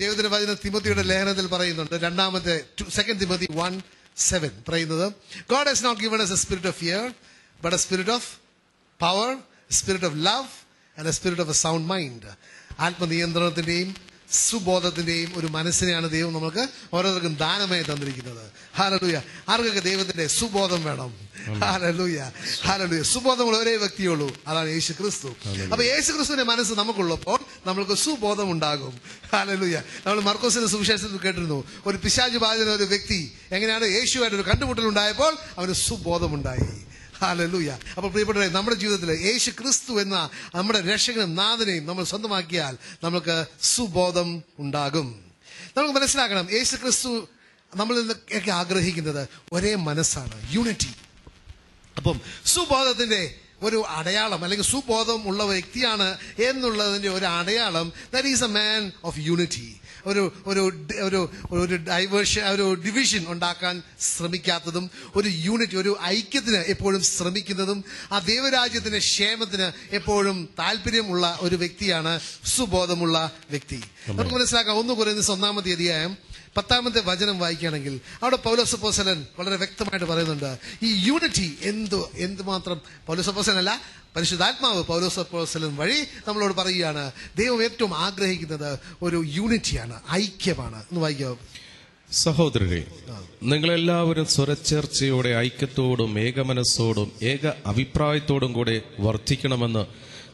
ദൈവത്തിന്റെ വചനം തിമോത്തിയുടെ ലേഖനത്തിൽ പറയുന്നുണ്ട്, രണ്ടാമത്തെ 2 Timothy 1:7 പറയുന്നത്, God has not given us a spirit of fear, but a spirit of power, a spirit of love and a spirit of a sound mind. ആത്മനിയന്ത്രണത്തിന്റെയും സുബോധത്തിന്റെയും ഒരു മനസ്സിനെയാണ് ദൈവം നമുക്ക് ഓരോരുത്തർക്കും ദാനമായി തന്നിരിക്കുന്നത്. ഹല്ലേലൂയ. ആർക്കൊക്കെ ദൈവത്തിന്റെ സുബോധം വേണം? Hallelujah, hallelujah. സുബോധമുള്ള ഒരേ വ്യക്തിയുള്ളൂ, അതാണ് യേശു ക്രിസ്തു. അപ്പൊ യേശു ക്രിസ്തുവിന്റെ മനസ്സ് നമുക്കുള്ളപ്പോൾ നമ്മൾക്ക് സുബോധം ഉണ്ടാകും. ഹല്ലേലൂയ. നമ്മൾ മർക്കോസിന്റെ സുവിശേഷത്തിൽ കേട്ടിരുന്നു, ഒരു പിശാച് ബാധിത ഒരു വ്യക്തി എങ്ങനെയാണ് യേശുവായിട്ടൊരു കണ്ടുമുട്ടലുണ്ടായപ്പോൾ അവന് സുബോധമുണ്ടായി. ഹല്ലേലൂയ. അപ്പോൾ പ്രിയപ്പെട്ടവരെ, നമ്മുടെ ജീവിതത്തിൽ യേശു ക്രിസ്തു എന്ന നമ്മുടെ രക്ഷകനും നാഥനെയും നമ്മൾ സ്വന്തമാക്കിയാൽ നമുക്ക് സുബോധം ഉണ്ടാകും. നമുക്ക് മനസ്സിലാക്കണം, യേശു ക്രിസ്തു നമ്മളിലൊക്കെ ആഗ്രഹിക്കുന്നത് ഒരേ മനസ്സാണ്, യൂണിറ്റി. അപ്പം സുബോധത്തിന്റെ ഒരു അടയാളം, അല്ലെങ്കിൽ സുബോധം ഉള്ള വ്യക്തിയാണ് എന്നുള്ളതിന്റെ ഒരു അടയാളം, that is a man of unity. ഒരു ഡൈവേർഷൻ, ഒരു ഡിവിഷൻ ഉണ്ടാക്കാൻ ശ്രമിക്കാത്തതും, ഒരു യൂണിറ്റി, ഒരു ഐക്യത്തിന് എപ്പോഴും ശ്രമിക്കുന്നതും, ആ ദൈവരാജ്യത്തിന്റെ ക്ഷേമത്തിന് എപ്പോഴും താല്പര്യമുള്ള ഒരു വ്യക്തിയാണ് സുബോധമുള്ള വ്യക്തി. നമുക്ക് മനസ്സിലാക്കാം, 1 Corinthians 1 10 വചനം വായിക്കുകയാണെങ്കിൽ അവിടെ പൗലോസ് അപ്പോസ്തലൻ വളരെ വ്യക്തമായിട്ട് പറയുന്നുണ്ട്, ഈ യൂണിറ്റി എന്തുമാത്രം, പൗലോസ് അപ്പോസ്തലനല്ല, പരിശുദ്ധാത്മാവ് പൗലോസ് അപ്പോസ്തലൻ വഴി നമ്മളോട് പറയുകയാണ്, ദൈവം ഏറ്റവും ആഗ്രഹിക്കുന്നത് ഒരു യൂണിറ്റിയാണ്, ഐക്യമാണ്. എന്ന് വായിക്കാവോ? സഹോദരരെ, നിങ്ങളെല്ലാവരും സ്വരച്ചേർച്ചയോടെ ഐക്യത്തോടും ഏകമനസ്സോടും ഏക അഭിപ്രായത്തോടും കൂടെ വർദ്ധിക്കണമെന്ന്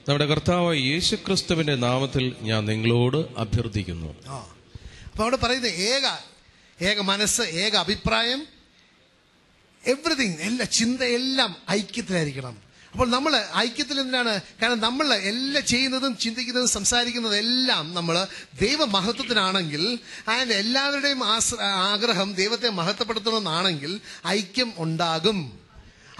നമ്മുടെ കർത്താവായ യേശുക്രിസ്തുവിന്റെ നാമത്തിൽ ഞാൻ നിങ്ങളോട് അഭ്യർത്ഥിക്കുന്നു. അപ്പൊ അവിടെ പറയുന്നത് ഏക മനസ്സ്, ഏക അഭിപ്രായം, എവറിഥിങ്, എല്ലാ ചിന്തയെല്ലാം ഐക്യത്തിലായിരിക്കണം. അപ്പോൾ നമ്മൾ ഐക്യത്തിൽ എന്തിനാണ്? കാരണം നമ്മൾ എല്ലാം ചെയ്യുന്നതും ചിന്തിക്കുന്നതും സംസാരിക്കുന്നതും എല്ലാം നമ്മൾ ദൈവമഹത്വത്തിനാണെങ്കിൽ, ആൻഡ് എല്ലാവരുടെയും ആഗ്രഹം ദൈവത്തെ മഹത്വപ്പെടുത്തണമെന്നാണെങ്കിൽ ഐക്യം ഉണ്ടാകും.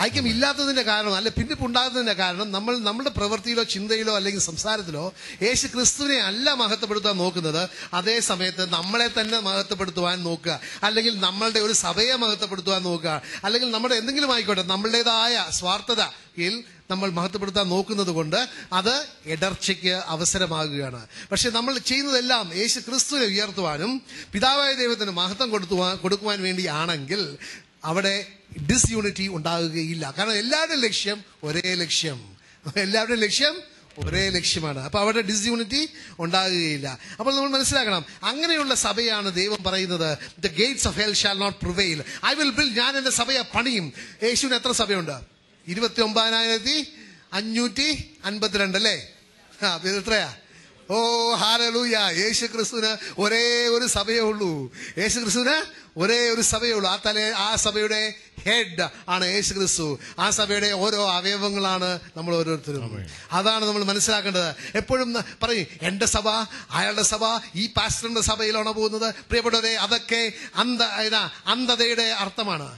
ഐക്യം ഇല്ലാത്തതിന്റെ കാരണം, അല്ലെ ഭിന്നിപ്പുണ്ടാകുന്നതിന്റെ കാരണം, നമ്മുടെ പ്രവൃത്തിയിലോ ചിന്തയിലോ അല്ലെങ്കിൽ സംസാരത്തിലോ യേശു ക്രിസ്തുവിനെ അല്ല മഹത്വപ്പെടുത്താൻ നോക്കുന്നത്, അതേ സമയത്ത് നമ്മളെ തന്നെ മഹത്വപ്പെടുത്തുവാൻ നോക്കുക, അല്ലെങ്കിൽ നമ്മളുടെ ഒരു സഭയെ മഹത്വപ്പെടുത്തുവാൻ നോക്കുക, അല്ലെങ്കിൽ നമ്മുടെ എന്തെങ്കിലും ആയിക്കോട്ടെ നമ്മുടേതായ സ്വാർത്ഥതയിൽ നമ്മൾ മഹത്വപ്പെടുത്താൻ നോക്കുന്നത് കൊണ്ട് അത് ഇടർച്ചയ്ക്ക് അവസരമാകുകയാണ്. പക്ഷെ നമ്മൾ ചെയ്യുന്നതെല്ലാം യേശു ക്രിസ്തുവിനെ ഉയർത്തുവാനും പിതാവായ ദൈവത്തിന് മഹത്വം കൊടുക്കുവാൻ വേണ്ടിയാണെങ്കിൽ അവിടെ ഡിസ്യൂണിറ്റി ഉണ്ടാകുകയില്ല. കാരണം എല്ലാവരുടെയും ലക്ഷ്യം ഒരേ ലക്ഷ്യമാണ്. അപ്പൊ അവിടെ ഡിസ്യൂണിറ്റി ഉണ്ടാകുകയില്ല. അപ്പോൾ നമ്മൾ മനസ്സിലാക്കണം, അങ്ങനെയുള്ള സഭയാണ് ദൈവം പറയുന്നത്, the gates of hell shall not prevail, I will build, ഞാൻ എന്റെ സഭയെ പണിയും. യേശുവിന് എത്ര സഭയുണ്ട്? 29,552 അല്ലേ? എത്രയാ? ഓ ഹല്ലേലൂയ. യേശു ക്രിസ്തുവിന് ഒരേ ഒരു സഭയേ ഉള്ളൂ. യേശു ക്രിസ്തുവിന് ഒരേ ഒരു സഭയേ ഉള്ളൂ. ആ സഭയുടെ ഹെഡ് ആണ് യേശു ക്രിസ്തു. ആ സഭയുടെ ഓരോ അവയവങ്ങളാണ് നമ്മൾ ഓരോരുത്തരും. അതാണ് നമ്മൾ മനസ്സിലാക്കേണ്ടത്. എപ്പോഴും പറയും, എന്റെ സഭ, അയാളുടെ സഭ, ഈ പാസ്റ്ററിന്റെ സഭയിലാണോ പോകുന്നത്? പ്രിയപ്പെട്ടവരെ, അതൊക്കെ അന്ധതയുടെ അർത്ഥമാണ്.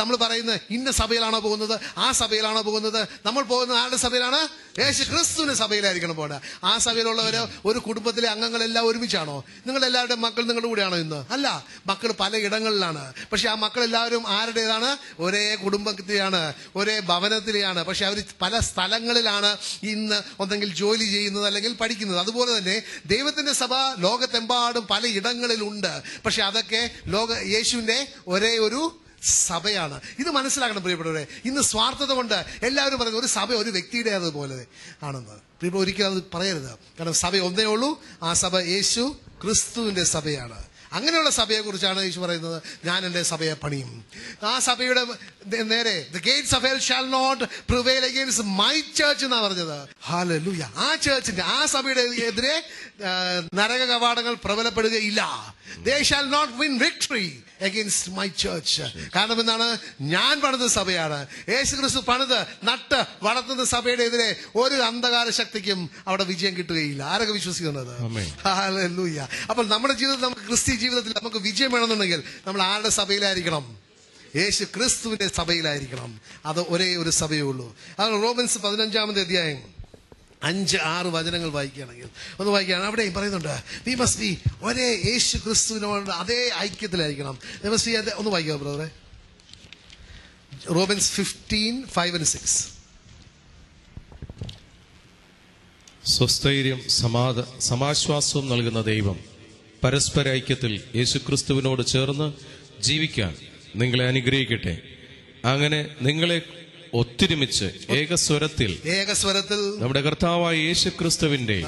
നമ്മൾ പറയുന്നത് ഇന്ന സഭയിലാണോ പോകുന്നത്, ആ സഭയിലാണോ പോകുന്നത്? നമ്മൾ പോകുന്നത് ആരുടെ സഭയിലാണ്? യേശു ക്രിസ്തുവിന്റെ സഭയിലായിരിക്കണം പോകുന്നത്. ആ സഭയിലുള്ളവര് ഒരു കുടുംബത്തിലെ അംഗങ്ങളെല്ലാം ഒരുമിച്ചാണോ? നിങ്ങളെല്ലാവരുടെ മക്കൾ നിങ്ങളുടെ കൂടെയാണോ ഇന്ന്? അല്ല, മക്കൾ പല ഇടങ്ങളിലാണ്. പക്ഷെ ആ മക്കളെല്ലാവരും ആരുടേതാണ്? ഒരേ കുടുംബത്തിലെയാണ്, ഒരേ ഭവനത്തിലെയാണ്. പക്ഷെ അവർ പല സ്ഥലങ്ങളിലാണ് ഇന്ന് ഒന്നെങ്കിൽ ജോലി ചെയ്യുന്നത് അല്ലെങ്കിൽ പഠിക്കുന്നത്. അതുപോലെ തന്നെ ദൈവത്തിന്റെ സഭ ലോകത്തെമ്പാടും പല ഇടങ്ങളിലുണ്ട്. പക്ഷെ അതൊക്കെ യേശുവിന്റെ ഒരേ ഒരു സഭയാണ്. ഇത് മനസ്സിലാക്കണം പ്രിയപ്പെട്ടവരെ. ഇന്ന് സ്വാർത്ഥത കൊണ്ട് എല്ലാവരും പറയുന്നത് ഒരു സഭ ഒരു വ്യക്തിയുടെ അതുപോലെ ആണെന്ന്. പ്രിയപ്പെട്ട, ഒരിക്കലും അത് പറയരുത്. കാരണം സഭ ഒന്നേ ഉള്ളൂ. ആ സഭ യേശു ക്രിസ്തുവിന്റെ സഭയാണ്. അങ്ങനെയുള്ള സഭയെ കുറിച്ചാണ് യേശു പറയുന്നത്, ഞാൻ എന്റെ സഭയെ പണിയും. ആ സഭയുടെ നേരെ the gates of hell shall not prevail against my church എന്നാ പറഞ്ഞത്. ഹല്ലേലൂയ. ആ ചർച്ചിന്റെ, ആ സഭയുടെ എതിരെ നരക കവാടങ്ങൾ പ്രബലപ്പെടുകയില്ല. They shall not win victory against my church. കാരണം എന്താണ്? ഞാൻ പണിത സഭയാണ്. യേശു ക്രിസ്തു പണിത് നട്ട് വളർത്തുന്ന സഭയുടെ എതിരെ ഒരു അന്ധകാര ശക്തിക്കും അവിടെ വിജയം കിട്ടുകയില്ല. ആരൊക്കെ വിശ്വസിക്കുന്നത്? ഹല്ലേലൂയ. അപ്പോൾ നമ്മുടെ ജീവിതത്തിൽ, നമുക്ക് ക്രിസ്ത്യ ജീവിതത്തിൽ നമുക്ക് വിജയം വേണമെന്നുണ്ടെങ്കിൽ നമ്മൾ ആരുടെ സഭയിലായിരിക്കണം? യേശു ക്രിസ്തുവിന്റെ സഭയിലായിരിക്കണം. അത് ഒരേ ഒരു സഭയേ ഉള്ളൂ. അതാണ് റോമൻസ് 15 5-6 വചനങ്ങൾ വായിക്കുകയാണെങ്കിൽ ഒന്ന് വായിക്കുകയാണ്. അവിടെ പറയുന്നുണ്ട്, വി മസ്റ്റ് ബി ഒരേ യേശു ക്രിസ്തുവിനോട് അതേ ഐക്യത്തിലായിരിക്കണം. ഒന്ന് വായിക്കുക ബ്രദറെ. റോമൻസ് 15:5-6. സ്വസ്ഥൈര്യം സമാശ്വാസവും നൽകുന്ന ദൈവം പരസ്പര ഐക്യത്തിൽ യേശുക്രിസ്തുവിനോട് ചേർന്ന് ജീവിക്കാൻ നിങ്ങളെ അനുഗ്രഹിക്കട്ടെ. അങ്ങനെ നിങ്ങളെ ഒത്തൊരുമിച്ച് ഏകസ്വരത്തിൽ നമ്മുടെ കർത്താവായ യേശുക്രിസ്തുവിന്റെ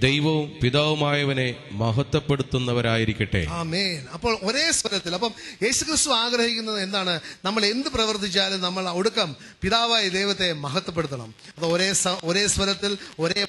ദൈവവും പിതാവുമായവനെ മഹത്വപ്പെടുത്തുന്നവരായിരിക്കട്ടെ. ആമേൻ. അപ്പോൾ ഒരേ സ്വരത്തിൽ. അപ്പം യേശുക്രിസ്തു ആഗ്രഹിക്കുന്നത് എന്താണ്? നമ്മൾ എന്ത് പ്രവർത്തിച്ചാലും നമ്മൾ ഒടുക്കം പിതാവായ ദൈവത്തെ മഹത്വപ്പെടുത്തണം. അത് ഒരേ സ്വരത്തിൽ ഒരേ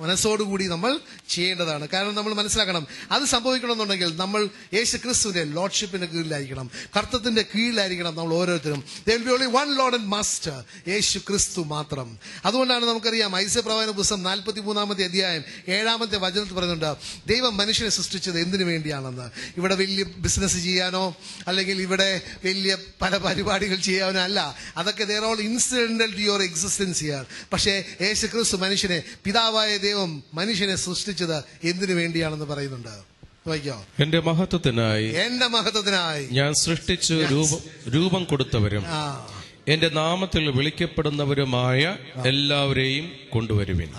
മനസ്സോടുകൂടി നമ്മൾ ചെയ്യേണ്ടതാണ്. കാരണം നമ്മൾ മനസ്സിലാക്കണം, അത് സംഭവിക്കണമെന്നുണ്ടെങ്കിൽ നമ്മൾ യേശുക്രിസ്തുവിന്റെ ലോർഡ്ഷിപ്പിന്റെ കീഴിലായിരിക്കണം, കർത്തത്തിന്റെ കീഴിലായിരിക്കണം നമ്മൾ ഓരോരുത്തരും. There will be only one Lord and Master, യേശുക്രിസ്തു മാത്രം. അതുകൊണ്ടാണ് നമുക്കറിയാം ഐസയ പ്രവാചന പുസ്തകം 43-ാമത്തെ അധ്യായം 7-ാമത്തെ വചനത്തിൽ പറയുന്നുണ്ട്, ദൈവം മനുഷ്യനെ സൃഷ്ടിച്ചത് എന്തിനു വേണ്ടിയാണെന്ന്. ഇവിടെ വലിയ ബിസിനസ് ചെയ്യാനോ അല്ലെങ്കിൽ ഇവിടെ വലിയ പല പരിപാടികൾ ചെയ്യാനോ അല്ല. അതൊക്കെ they are all incidental to your existence here. പക്ഷേ യേശുക്രിസ്തു മനുഷ്യനെ, പിതാവായ ദൈവം മനുഷ്യനെ സൃഷ്ടിച്ചത് എന്തിനു വേണ്ടിയാണെന്ന് പറയുന്നുണ്ട്. എന്റെ മഹത്വത്തിനായി ഞാൻ സൃഷ്ടിച്ചു രൂപം കൊടുത്തവരും എന്റെ നാമത്തിൽ വിളിക്കപ്പെടുന്നവരുമായ എല്ലാവരെയും കൊണ്ടുവരുവിൻ.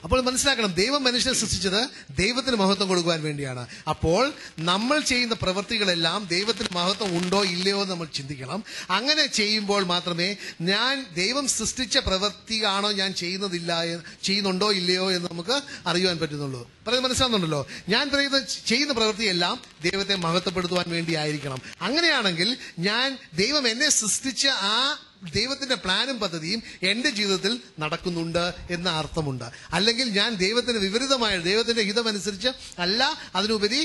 അപ്പോൾ മനസ്സിലാക്കണം, ദൈവം മനുഷ്യനെ സൃഷ്ടിച്ചത് ദൈവത്തിന് മഹത്വം കൊടുക്കുവാൻ വേണ്ടിയാണ്. അപ്പോൾ നമ്മൾ ചെയ്യുന്ന പ്രവൃത്തികളെല്ലാം ദൈവത്തിന് മഹത്വം ഉണ്ടോ ഇല്ലയോ എന്ന് നമ്മൾ ചിന്തിക്കണം. അങ്ങനെ ചെയ്യുമ്പോൾ മാത്രമേ ഞാൻ ദൈവം സൃഷ്ടിച്ച പ്രവൃത്തിയാണോ ഞാൻ ചെയ്യുന്നുണ്ടോ ഇല്ലയോ എന്ന് നമുക്ക് അറിയുവാൻ പറ്റുന്നുള്ളൂ. പറയുന്നത് മനസ്സിലാകുന്നുണ്ടല്ലോ? ഞാൻ ചെയ്യുന്ന പ്രവൃത്തിയെല്ലാം ദൈവത്തെ മഹത്വപ്പെടുത്തുവാൻ വേണ്ടി ആയിരിക്കണം. അങ്ങനെയാണെങ്കിൽ ഞാൻ ദൈവം എന്നെ സൃഷ്ടിച്ച ആ ദൈവത്തിന്റെ പ്ലാനും പദ്ധതിയും എന്റെ ജീവിതത്തിൽ നടക്കുന്നുണ്ട് എന്ന അർത്ഥമുണ്ട്. അല്ലെങ്കിൽ ഞാൻ ദൈവത്തിന്റെ ഹിതമനുസരിച്ച് അല്ല, അതിനുപരി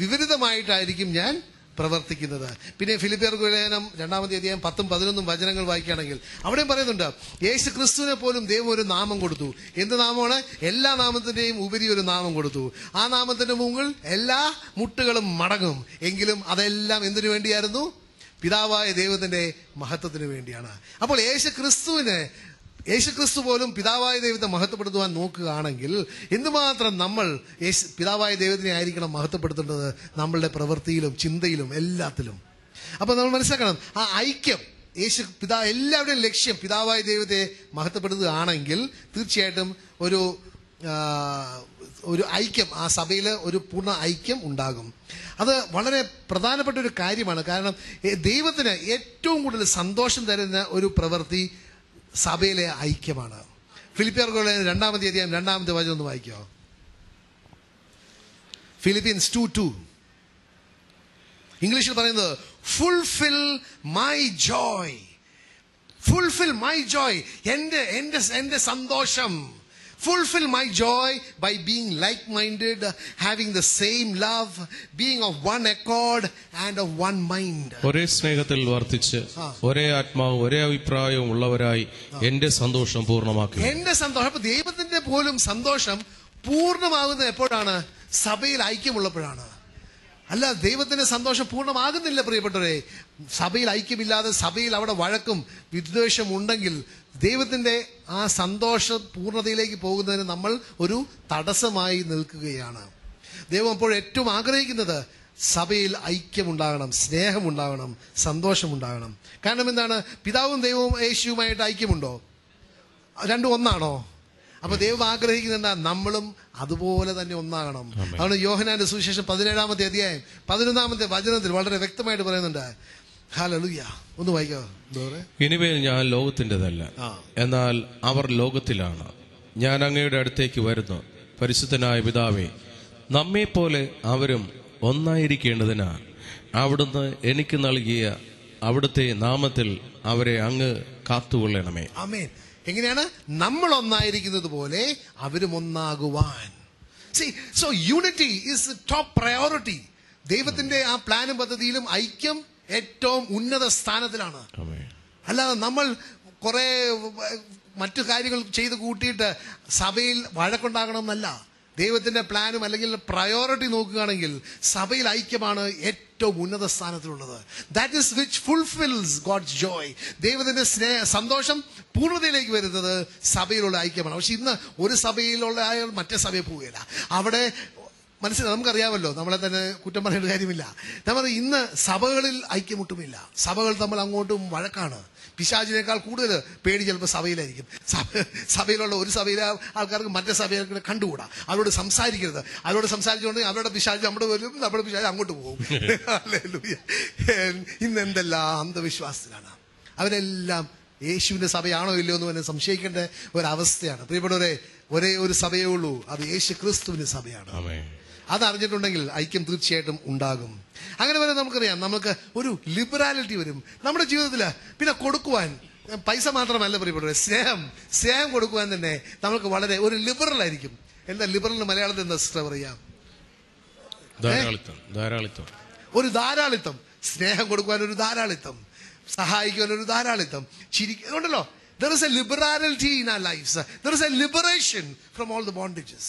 വിപരീതമായിട്ടായിരിക്കും ഞാൻ പ്രവർത്തിക്കുന്നത്. പിന്നെ ഫിലിപ്പിയർക്ക് ലേഖനം 2-ാമത്തെ അധ്യായം 10-11 വചനങ്ങൾ വായിക്കുകയാണെങ്കിൽ അവിടെയും പറയുന്നുണ്ട്, യേശു ക്രിസ്തുവിനെ പോലും ദൈവം ഒരു നാമം കൊടുത്തു. എന്ത് നാമമാണ്? എല്ലാ നാമത്തിന്റെയും ഉപരി ഒരു നാമം കൊടുത്തു. ആ നാമത്തിന്റെ മുകളിൽ എല്ലാ മുട്ടുകളും മടങ്ങും. എങ്കിലും അതെല്ലാം എന്തിനു വേണ്ടിയായിരുന്നു? പിതാവായ ദൈവത്തിന്റെ മഹത്വത്തിന് വേണ്ടിയാണ്. അപ്പോൾ യേശുക്രിസ്തു പോലും പിതാവായ ദൈവത്തെ മഹത്വപ്പെടുത്തുവാൻ നോക്കുകയാണെങ്കിൽ എന്തുമാത്രം നമ്മൾ പിതാവായ ദൈവത്തിനെ ആയിരിക്കണം മഹത്വപ്പെടുത്തേണ്ടത് നമ്മളുടെ പ്രവൃത്തിയിലും ചിന്തയിലും എല്ലാത്തിലും. അപ്പൊ നമ്മൾ മനസ്സിലാക്കണം, ആ ഐക്യം എല്ലാവരുടെയും ലക്ഷ്യം പിതാവായ ദൈവത്തെ മഹത്വപ്പെടുത്തുകയാണെങ്കിൽ തീർച്ചയായിട്ടും ഒരു ഐക്യം, ആ സഭയിൽ ഒരു പൂർണ്ണ ഐക്യം ഉണ്ടാകും. അത് വളരെ പ്രധാനപ്പെട്ട ഒരു കാര്യമാണ്. കാരണം ദൈവത്തിന് ഏറ്റവും കൂടുതൽ സന്തോഷം തരുന്ന ഒരു പ്രവൃത്തി സഭയിലെ ഐക്യമാണ്. ഫിലിപ്പിയർക്ക് 2-ാമത്തെ അധ്യായം 2-ാമത്തെ വചനം ഒന്ന് വായിക്കോ. ഫിലിപ്പിയൻസ് 2:2 ഇംഗ്ലീഷിൽ പറയുന്നത്, fulfil my Joy. Fulfil my Joy, എന്റെ സന്തോഷം. Fulfill my joy by being like-minded, having the same love, being of one accord and of one mind. ഒരേ സ്നേഹത്തിൽ വർത്തിച്ച് ഒരേ ആത്മാവും ഒരേ അഭിപ്രായവും ഉള്ളവരായി എന്റെ സന്തോഷം പൂർണ്ണമാക്കി. എന്റെ സന്തോഷം. അപ്പൊ ദൈവത്തിന്റെ പോലും സന്തോഷം പൂർണ്ണമാകുന്നത് എപ്പോഴാണ്? സഭയിൽ ഐക്യമുള്ളപ്പോഴാണ്. അല്ല, ദൈവത്തിന്റെ സന്തോഷം പൂർണ്ണമാകുന്നില്ല പ്രിയപ്പെട്ടവരെ. സഭയിൽ ഐക്യമില്ലാതെ സഭയിൽ അവിടെ വഴക്കും വിദ്വേഷം ഉണ്ടെങ്കിൽ ദൈവത്തിന്റെ ആ സന്തോഷ പൂർണ്ണതയിലേക്ക് പോകുന്നതിന് നമ്മൾ ഒരു തടസ്സമായി നിൽക്കുകയാണ്. ദൈവം അപ്പോൾ ഏറ്റവും ആഗ്രഹിക്കുന്നത് സഭയിൽ ഐക്യമുണ്ടാകണം, സ്നേഹമുണ്ടാകണം, സന്തോഷമുണ്ടാകണം. കാരണം എന്താണ്? പിതാവും ദൈവവും യേശുവുമായിട്ട് ഐക്യമുണ്ടോ? രണ്ടും ഒന്നാണോ? അപ്പൊ ദൈവം ആഗ്രഹിക്കുന്നത് എന്താ? നമ്മളും അതുപോലെ തന്നെ ഒന്നാകണം. അതുകൊണ്ട് യോഹന്നാന്റെ സുവിശേഷം 17-ാമത്തെ അധ്യായം 11-ാമത്തെ വചനത്തിൽ വളരെ വ്യക്തമായിട്ട് പറയുന്നുണ്ട്. ഹല്ലേലൂയ. ഒന്ന് വായിക്കോ. ഇനിമേൽ ഞാൻ ലോകത്തിൻ്റെതല്ല, എന്നാൽ അവർ ലോകത്തിലാണ്. ഞാൻ അങ്ങയുടെ അടുത്തേക്ക് വരുന്നു. പരിശുദ്ധനായ പിതാവേ, നമ്മെപ്പോലെ അവരും ഒന്നായിരിക്കേണ്ടതിനാ അവിടുന്ന് എനിക്ക് നൽകിയ അവിടുത്തെ നാമത്തിൽ അവരെ അങ്ങ് കാത്തുകൊള്ളണമേ. ആമേൻ. എങ്ങനെയാണ്? നമ്മൾ ഒന്നായിരിക്കുന്നത് പോലെ അവരും ഒന്നാകുവാൻ. So unity is top priority. ദൈവത്തിന്റെ ആ പ്ലാനും പദ്ധതിയിലും ഐക്യം ഏറ്റവും ഉന്നത സ്ഥാനത്തിലാണ്. അല്ലാതെ നമ്മൾ കുറെ മറ്റു കാര്യങ്ങൾ ചെയ്ത് കൂട്ടിയിട്ട് സഭയിൽ വഴക്കുണ്ടാകണമെന്നല്ല. ദൈവത്തിന്റെ പ്ലാനും അല്ലെങ്കിൽ പ്രയോറിറ്റി നോക്കുകയാണെങ്കിൽ സഭയിൽ ഐക്യമാണ് ഏറ്റവും ഉന്നത സ്ഥാനത്തിലുള്ളത്. That is which fulfils God's joy. ദൈവത്തിന്റെ സന്തോഷം പൂർണ്ണതയിലേക്ക് വരുന്നത് സഭയിലുള്ള ഐക്യമാണ്. പക്ഷെ ഇന്ന് ഒരു സഭയിലുള്ള ആയാൽ മറ്റേ സഭയിൽ പോവുകയില്ല. അവിടെ മനസ്സിലായി, നമുക്കറിയാമല്ലോ, നമ്മളെ തന്നെ കുറ്റം പറയേണ്ട കാര്യമില്ല. നമ്മൾ ഇന്ന് സഭകളിൽ ഐക്യമുട്ടുമില്ല, സഭകൾ തമ്മിൽ അങ്ങോട്ടും വഴക്കാണ്. പിശാചിനേക്കാൾ കൂടുതൽ പേടി ചിലപ്പോൾ സഭയിലായിരിക്കും. സഭയിലുള്ള ഒരു സഭയിലെ ആൾക്കാർക്ക് മറ്റേ സഭയിലെ കണ്ടുകൂടാ, അവരോട് സംസാരിക്കരുത്. അവരോട് സംസാരിച്ചുകൊണ്ടെങ്കിൽ അവരുടെ പിശാച് നമ്മുടെ വരും, നമ്മുടെ പിശാച് അങ്ങോട്ട് പോകും. ഇന്ന് എന്തെല്ലാം അന്ധവിശ്വാസത്തിലാണ്. അവരെല്ലാം യേശുവിന്റെ സഭയാണോ ഇല്ലയോ എന്ന് തന്നെ സംശയിക്കേണ്ട ഒരവസ്ഥയാണ്. പ്രിയപ്പെട്ടവരെ, ഒരേ ഒരു സഭയേ ഉള്ളൂ, അത് യേശു ക്രിസ്തുവിന്റെ സഭയാണ്. അതറിഞ്ഞിട്ടുണ്ടെങ്കിൽ ഐക്യം തീർച്ചയായിട്ടും ഉണ്ടാകും. അങ്ങനെ വരെ നമുക്കറിയാം, നമുക്ക് ഒരു ലിബറാലിറ്റി വരും നമ്മുടെ ജീവിതത്തിൽ. പിന്നെ കൊടുക്കുവാൻ പൈസ മാത്രമല്ല പ്രിയപ്പെട്ടവരെ, സ്നേഹം കൊടുക്കുവാൻ തന്നെ നമുക്ക് വളരെ ഒരു ലിബറൽ ആയിരിക്കും. എന്താ ലിബറൽ മലയാളത്തിൽ എന്താ സിസ്റ്റർ പറയാം? ഒരു ധാരാളിത്തം. സ്നേഹം കൊടുക്കുവാൻ ഒരു ധാരാളിത്തം, സഹായിക്കുവാൻ ഒരു ധാരാളിത്തം, ചിരിക്കുന്നുണ്ടല്ലോ. There is a liberality in our lives. There is a liberation from all the bondages.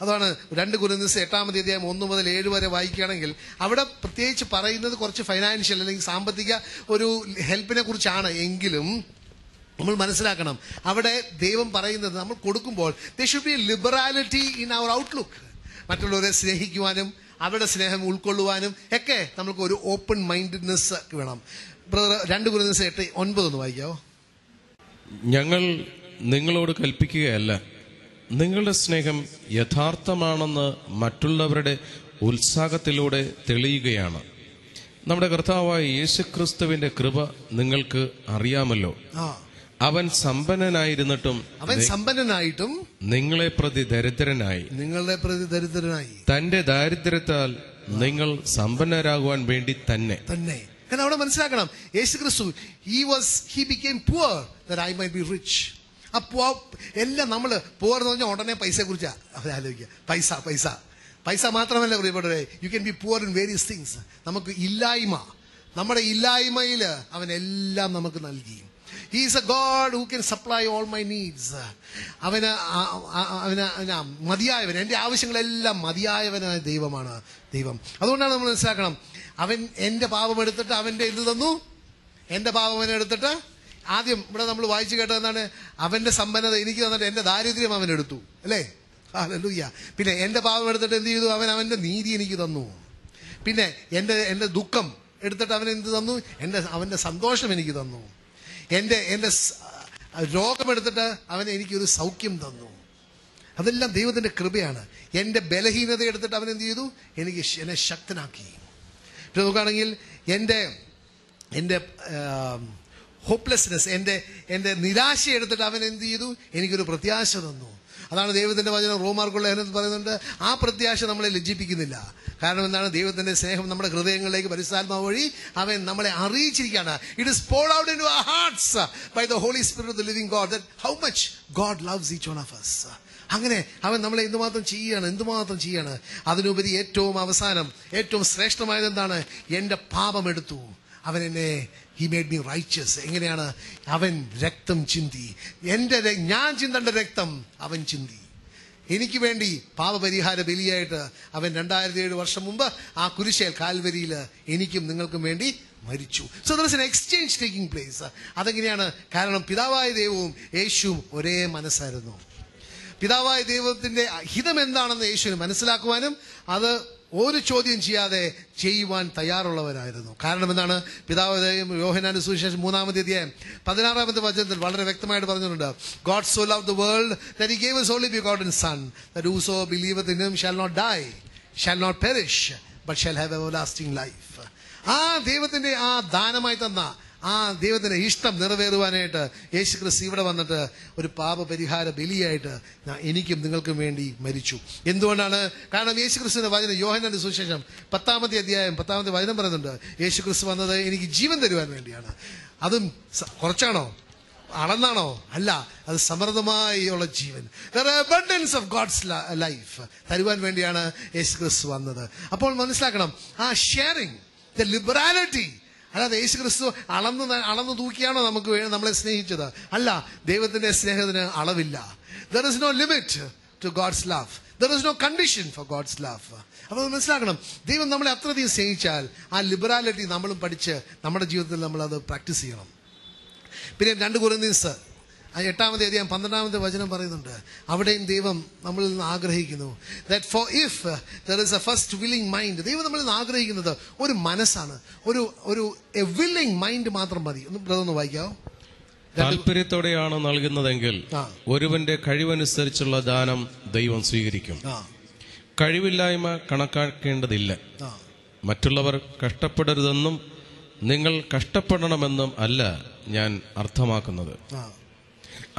അതാണ് 2 കൊരിന്ത്യർ 8-ാം 1 മുതൽ 7 വരെ വായിക്കുകയാണെങ്കിൽ അവിടെ പ്രത്യേകിച്ച് പറയുന്നത് കുറച്ച് ഫൈനാൻഷ്യൽ അല്ലെങ്കിൽ സാമ്പത്തിക ഒരു ഹെൽപ്പിനെ കുറിച്ചാണ്. എങ്കിലും നമ്മൾ മനസ്സിലാക്കണം, അവിടെ ദൈവം പറയുന്നത് നമ്മൾ കൊടുക്കുമ്പോൾ there should be a liberality in our outlook. മറ്റുള്ളവരെ സ്നേഹിക്കുവാനും അവരുടെ സ്നേഹം ഉൾക്കൊള്ളുവാനും ഒക്കെ നമുക്ക് ഒരു ഓപ്പൺ മൈൻഡഡ്നെസ് വേണം. ബ്രദർ 2 കൊരിന്ത്യർ 8:9 ഒന്ന് വായിക്കാവോ? ഞങ്ങൾ നിങ്ങളോട് കൽപ്പിക്കുകയല്ല, നിങ്ങളുടെ സ്നേഹം യഥാർത്ഥമാണെന്ന് മറ്റുള്ളവരുടെ ഉത്സാഹത്തിലൂടെ തെളിയുകയാണ്. നമ്മുടെ കർത്താവായ യേശുക്രിസ്തുവിന്റെ കൃപ നിങ്ങൾക്ക് അറിയാമല്ലോ. അവൻ സമ്പന്നനായിരുന്നിട്ടും നിങ്ങളെ പ്രതി ദരിദ്രനായി, തന്റെ ദാരിദ്ര്യത്താൽ നിങ്ങൾ സമ്പന്നരാകുവാൻ വേണ്ടി തന്നെ. കാരണം അവിടെ മനസ്സിലാക്കണം, യേശുക്രിസ്തു he became poor that I might be rich. അപ്പോ എല്ലാം നമ്മൾ poor എന്ന് പറഞ്ഞാൽ ഉടനെ പൈസയെ കുറിച്ചാ ആലോചിക്കുക. പൈസ മാത്രമല്ല പ്രിയപ്പെട്ടവരെ, you can be poor in various things. നമുക്ക് നമ്മുടെ ഇല്ലായ്മയിൽ അവൻ എല്ലാം നമുക്ക് നൽകി. He is a God who can supply all my needs. അവന് മതിയായവൻ, എൻ്റെ ആവശ്യങ്ങളെല്ലാം മതിയായവനായ ദൈവമാണ് ദൈവം. അതുകൊണ്ടാണ് നമ്മൾ മനസ്സിലാക്കണം, അവൻ എൻ്റെ പാപം എടുത്തിട്ട് അവൻ്റെ എന്ത് തന്നു? എൻ്റെ പാപം അവനെ എടുത്തിട്ട് ആദ്യം ഇവിടെ നമ്മൾ വായിച്ചു കേട്ടത് എന്താണ്? അവൻ്റെ സമ്പന്നത എനിക്ക് തന്നിട്ട് എൻ്റെ ദാരിദ്ര്യം അവൻ എടുത്തു, അല്ലേ? ഹല്ലേലൂയ. പിന്നെ എൻ്റെ പാപം എടുത്തിട്ട് എന്ത് ചെയ്തു? അവൻ്റെ നീതി എനിക്ക് തന്നു. പിന്നെ എൻ്റെ ദുഃഖം എടുത്തിട്ട് അവൻ എന്ത് തന്നു? അവൻ്റെ സന്തോഷം എനിക്ക് തന്നു. എൻ്റെ രോഗമെടുത്തിട്ട് അവൻ എനിക്കൊരു സൗഖ്യം തന്നു. അതെല്ലാം ദൈവത്തിൻ്റെ കൃപയാണ്. എൻ്റെ ബലഹീനത എടുത്തിട്ട് അവൻ എന്ത് ചെയ്തു? എന്നെ ശക്തനാക്കി. പിന്നെ നോക്കുകയാണെങ്കിൽ എൻ്റെ ഹോപ്പ്ലെസ്നെസ്, എൻ്റെ നിരാശ എടുത്തിട്ട് അവൻ എന്ത് ചെയ്തു? എനിക്കൊരു പ്രത്യാശ തന്നു. അതാണ് ദൈവത്തിന്റെ വചനം റോമാർക്കുള്ള ലേഖനത്തിൽ പറയുന്നുണ്ട്, ആ പ്രത്യാശ നമ്മളെ ലജ്ജിപ്പിക്കുന്നില്ല. കാരണം എന്താണ്? ദൈവത്തിന്റെ സ്നേഹം നമ്മുടെ ഹൃദയങ്ങളിലേക്ക് പരിശുദ്ധാത്മാവ് വഴി അവൻ നമ്മളെ അറിയിച്ചിരിക്കുകയാണ്. It is poured out into our hearts by the Holy Spirit of the living God, that how much God loves each one of us. അങ്ങനെ അവൻ നമ്മളെ എന്തുമാത്രം ചെയ്യാണ്. അതിനുപരി ഏറ്റവും അവസാനം ഏറ്റവും ശ്രേഷ്ഠമായത് എന്താണ്? എൻ്റെ പാപം എടുത്തു അവൻ എന്നെ, he made me righteous. എങ്ങനെയാണ്? അവൻ രക്തം ചിന്തി. ഞാൻ ചിന്തേണ്ട രക്തം അവൻ ചിന്തി. എനിക്ക് വേണ്ടി പാപപരിഹാര ബലിയായിട്ട് അവൻ 2007 വർഷം മുമ്പ് ആ കുരിശേൽ കാൽവരിയിൽ എനിക്കും നിങ്ങൾക്കും വേണ്ടി മരിച്ചു. So there is an exchange taking place. അതെങ്ങനെയാണ്? കാരണം പിതാവായ ദൈവവും യേശുവും ഒരേ മനസ്സായിരുന്നു. പിതാവായ ദൈവത്തിന്റെ ഹിതം എന്താണെന്ന് യേശുവിന് മനസ്സിലാക്കുവാനും അത് ഒരു ചോദ്യം ചെയ്യാതെ ചെയ്യുവാൻ തയ്യാറുള്ളവരായിരുന്നു. കാരണം എന്താണ്? പിതാവ് യോഹന്നാന്റെ സുവിശേഷം 3-ാം വചനത്തിൽ വളരെ വ്യക്തമായിട്ട് പറഞ്ഞിട്ടുണ്ട്, God so loved the world that he gave his only begotten son, that whoso believeth in him shall not die, shall not perish, but shall have everlasting life. ആ ദൈവത്തിന്റെ ആ ദാനമായി തന്ന ആ ദൈവത്തിന്റെ ഇഷ്ടം നിറവേറുവാനായിട്ട് യേശുക്രിസ്തു ഇവിടെ വന്നിട്ട് ഒരു പാപപരിഹാര ബലിയായിട്ട് എനിക്കും നിങ്ങൾക്കും വേണ്ടി മരിച്ചു. എന്തുകൊണ്ടാണ്? കാരണം യേശുക്രിസ്തുവിന്റെ വചനം യോഹന്നാന്റെ സുവിശേഷം 10-ാം വചനം പറയുന്നുണ്ട്, യേശുക്രിസ്തു വന്നത് എനിക്ക് ജീവൻ തരുവാൻ വേണ്ടിയാണ്. അതും കുറച്ചാണോ? അളന്നാണോ? അല്ല, അത് സമൃദ്ധമായി ഉള്ള ജീവൻ, abundance of God's life തരുവാൻ വേണ്ടിയാണ് യേശുക്രിസ്തു വന്നത്. അപ്പോൾ മനസ്സിലാക്കണം, ആ ഷെയറിംഗ്, ദ ലിബറാലിറ്റി. അല്ലാതെ യേശുക്രിസ്തു അളന്നു തൂക്കിയാണോ നമ്മളെ സ്നേഹിച്ചത്? അല്ല, ദൈവത്തിന്റെ സ്നേഹത്തിന് അളവില്ല. There is no limit to God's love. There is no condition for God's love. അപ്പോൾ മനസ്സിലാക്കണം, ദൈവം നമ്മളെ അത്രയധികം സ്നേഹിച്ചാൽ ആ ലിബറാലിറ്റി നമ്മളും പഠിച്ച് നമ്മുടെ ജീവിതത്തിൽ നമ്മൾ അത് പ്രാക്ടീസ് ചെയ്യണം. പിന്നെ 2 കൊരിന്ത്യർ 8-ാമത്തെ അധ്യായം 12-ാമത്തെ വചനം പറയുന്നുണ്ട്. അവിടെയും ദൈവം നമ്മളിൽ നിന്ന് ആഗ്രഹിക്കുന്നു. That for if there is a first willing mind, ദൈവം നമ്മളിൽ നിന്ന് ആഗ്രഹിക്കുന്നത് ഒരു മനസ്സാണ്, ഒരു എ വില്ലിംഗ് മൈൻഡ് മാത്രം മതി. ഒന്ന് വായിക്കാവോ? താല്പര്യത്തോടെയാണ് നൽകുന്നതെങ്കിൽ ഒരുവന്റെ കഴിവനുസരിച്ചുള്ള ദാനം ദൈവം സ്വീകരിക്കും. കഴിവില്ലായ്മ കണക്കാക്കേണ്ടതില്ല. മറ്റുള്ളവർ കഷ്ടപ്പെടരുതെന്നും നിങ്ങൾ കഷ്ടപ്പെടണമെന്നും അല്ല ഞാൻ അർത്ഥമാക്കുന്നത്.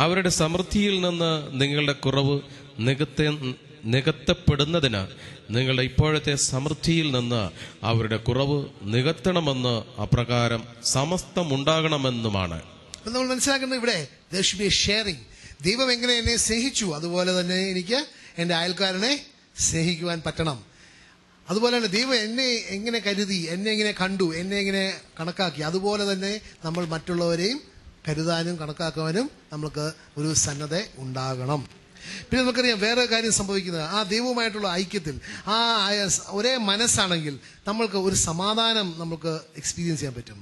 അവരുടെ സമൃദ്ധിയിൽ നിന്ന് നിങ്ങളുടെ കുറവ് നികത്തപ്പെടുന്നതിന് നിങ്ങളുടെ ഇപ്പോഴത്തെ സമൃദ്ധിയിൽ നിന്ന് അവരുടെ കുറവ് നികത്തണമെന്ന് അപ്രകാരം സമസ്തമുണ്ടാകണമെന്നുമാണ്. നമ്മൾ മനസ്സിലാക്കുന്നത് ഇവിടെ there should be a sharing. ദൈവം എങ്ങനെ എന്നെ സ്നേഹിച്ചു അതുപോലെ തന്നെ എനിക്ക് എൻ്റെ അയൽക്കാരനെ സ്നേഹിക്കുവാൻ പറ്റണം. അതുപോലെ തന്നെ ദൈവം എന്നെ എങ്ങനെ കരുതി, എന്നെ എങ്ങനെ കണ്ടു, എന്നെ എങ്ങനെ കണക്കാക്കി, അതുപോലെ തന്നെ നമ്മൾ മറ്റുള്ളവരെയും കരുതാനും കണക്കാക്കുവാനും നമ്മൾക്ക് ഒരു സന്നദ്ധ ഉണ്ടാകണം. പിന്നെ നമുക്കറിയാം വേറെ കാര്യം സംഭവിക്കുന്നത്, ആ ദൈവവുമായിട്ടുള്ള ഐക്യത്തിൽ ആ ഒരേ മനസ്സാണെങ്കിൽ നമ്മൾക്ക് ഒരു സമാധാനം നമുക്ക് എക്സ്പീരിയൻസ് ചെയ്യാൻ പറ്റും.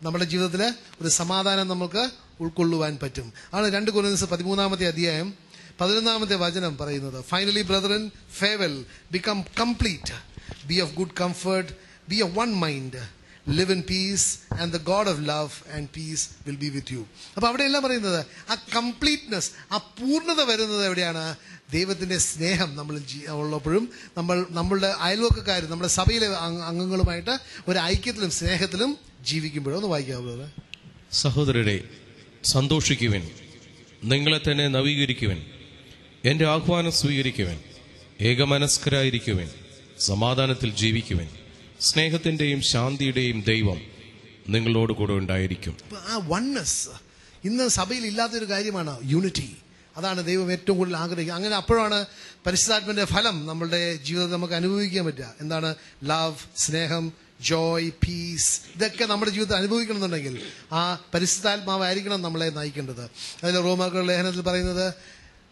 നമ്മുടെ ജീവിതത്തിൽ ഒരു സമാധാനം നമുക്ക് ഉൾക്കൊള്ളുവാൻ പറ്റും. ആണ് 2 കൊരിന്ത്യർ 13-ാമത്തെ അധ്യായം 11-ാമത്തെ വചനം പറയുന്നത്. Finally brethren farewell, become complete, B of good comfort, B of one mind, live in peace and the God of love and peace will be with you. അപ്പോൾ അവിടെ എല്ലാം പറയുന്നത് ആ കംപ്ലീറ്റ്നെസ്, ആ പൂർണ്ണത വരുന്നത് എവിടെയാണ്? ദൈവത്തിന്റെ സ്നേഹം നമ്മളിൽ ഉള്ളപ്പോഴും നമ്മളുടെ അയൽവക്കക്കാരും നമ്മുടെ സഭയിലെ അംഗങ്ങളുമായിട്ട് ഒരു ഐക്യത്തിലും സ്നേഹത്തിലും ജീവിക്കുമ്പോഴും. ഒന്ന് വായിക്കാവുന്നത്. സഹോദരരെ, സന്തോഷിക്കുവിൻ, നിങ്ങളെ തന്നെ നവീകരിക്കുവിൻ, എന്റെ ആഹ്വാനം സ്വീകരിക്കുവിൻ, ഏകമനസ്കരായിരിക്കുവിൻ, സമാധാനത്തിൽ ജീവിക്കുവിൻ, സ്നേഹത്തിന്റെയും ശാന്തിയുടെയും ദൈവം നിങ്ങളോട് കൂടെ ഉണ്ടായിരിക്കും. ആ വൺനെസ് ഇന്ന് സഭയിൽ ഇല്ലാത്തൊരു കാര്യമാണ്, യൂണിറ്റി. അതാണ് ദൈവം ഏറ്റവും കൂടുതൽ ആഗ്രഹിക്കുക. അങ്ങനെ അപ്പോഴാണ് പരിശുദ്ധാത്മന്റെ ഫലം നമ്മളുടെ ജീവിതത്തിൽ നമുക്ക് അനുഭവിക്കാൻ പറ്റുക. എന്താണ്? ലവ്, സ്നേഹം, ജോയ്, പീസ്. ഇതൊക്കെ നമ്മുടെ ജീവിതത്തിൽ അനുഭവിക്കണമെന്നുണ്ടെങ്കിൽ ആ പരിശുദ്ധാത്മാവായിരിക്കണം നമ്മളെ നയിക്കേണ്ടത്. അതിൽ റോമാക്കാരുടെ ലേഖനത്തിൽ പറയുന്നത്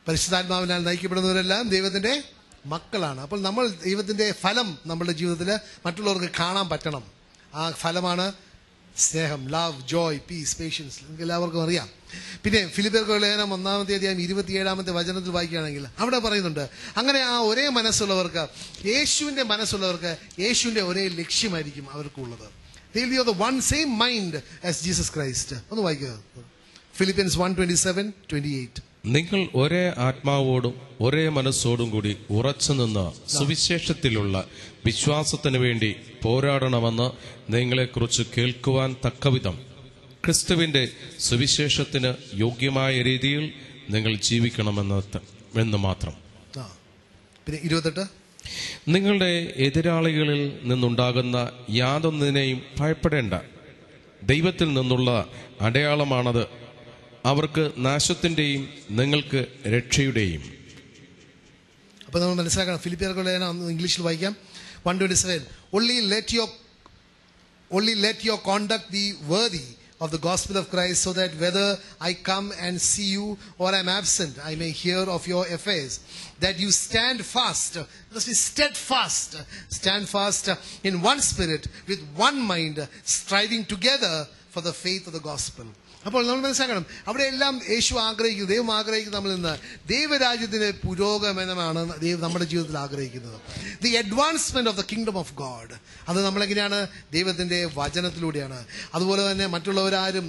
പരിശുദ്ധാത്മാവിനാൽ നയിക്കപ്പെടുന്നവരെല്ലാം ദൈവത്തിന്റെ മക്കളാണ്. അപ്പോൾ നമ്മൾ ദൈവത്തിന്റെ ഫലം നമ്മുടെ ജീവിതത്തിൽ മറ്റുള്ളവർക്ക് കാണാൻ പറ്റണം. ആ ഫലമാണ് സ്നേഹം, ലവ്, ജോയ്, പീസ്, പേഷ്യൻസ്. നിങ്ങൾക്ക് എല്ലാവർക്കും അറിയാം. പിന്നെ ഫിലിപ്പിയർക്കുള്ള ലേഖനം 1-ാമത്തെ അധ്യായം 27-ാമത്തെ വചനത്തിൽ വായിക്കുകയാണെങ്കിൽ അവിടെ പറയുന്നുണ്ട്, അങ്ങനെ ആ ഒരേ മനസ്സുള്ളവർക്ക്, യേശുവിന്റെ മനസ്സുള്ളവർക്ക് യേശുവിന്റെ ഒരേ ലക്ഷ്യമായിരിക്കും അവർക്കുള്ളത്. They will be of the one same mind as Jesus Christ. ഒന്ന് വായിക്കുക. Philippians 1:27-28. നിങ്ങൾ ഒരേ ആത്മാവോടും ഒരേ മനസ്സോടും കൂടി ഉറച്ചു നിന്ന് സുവിശേഷത്തിലുള്ള വിശ്വാസത്തിനു വേണ്ടി പോരാടണമെന്ന് നിങ്ങളെക്കുറിച്ച് കേൾക്കുവാൻ തക്കവിധം ക്രിസ്തുവിന്റെ സുവിശേഷത്തിന് യോഗ്യമായ രീതിയിൽ നിങ്ങൾ ജീവിക്കണമെന്ന് മാത്രം. പിന്നെ 28, നിങ്ങളുടെ എതിരാളികളിൽ നിന്നുണ്ടാകുന്ന യാതൊന്നിനെയും ഭയപ്പെടേണ്ട. ദൈവത്തിൽ നിന്നുള്ള അടയാളമാണത്. അവർക്ക് നാശത്തിന്റെയും നിങ്ങൾക്ക് രക്ഷയുടെയും. അപ്പൊ നമ്മൾ മനസ്സിലാക്കണം. ഫിലിപ്പിയർക്കുള്ള ഇംഗ്ലീഷിൽ വായിക്കാം. 1:27. Only let your conduct be worthy of the gospel of Christ, so that whether I come and see you or am absent, I may hear of your affairs, that you stand fast, must be steadfast, stand fast in one spirit, with one mind, striving together for the faith of the gospel. അപ്പോൾ നമ്മൾ മനസ്സിലാക്കണം, അവിടെ എല്ലാം യേശു ആഗ്രഹിക്കുന്നത്, ദൈവം ആഗ്രഹിക്കുന്നത് നമ്മളിൽ നിന്ന് ദൈവരാജ്യത്തിന്റെ പുരോഗമനമാണ് ദൈവം നമ്മുടെ ജീവിതത്തിൽ ആഗ്രഹിക്കുന്നത്. The advancement of the kingdom of God. അത് നമ്മളെങ്ങനെയാണ്? ദൈവത്തിന്റെ വചനത്തിലൂടെയാണ്. അതുപോലെ തന്നെ മറ്റുള്ളവരാരും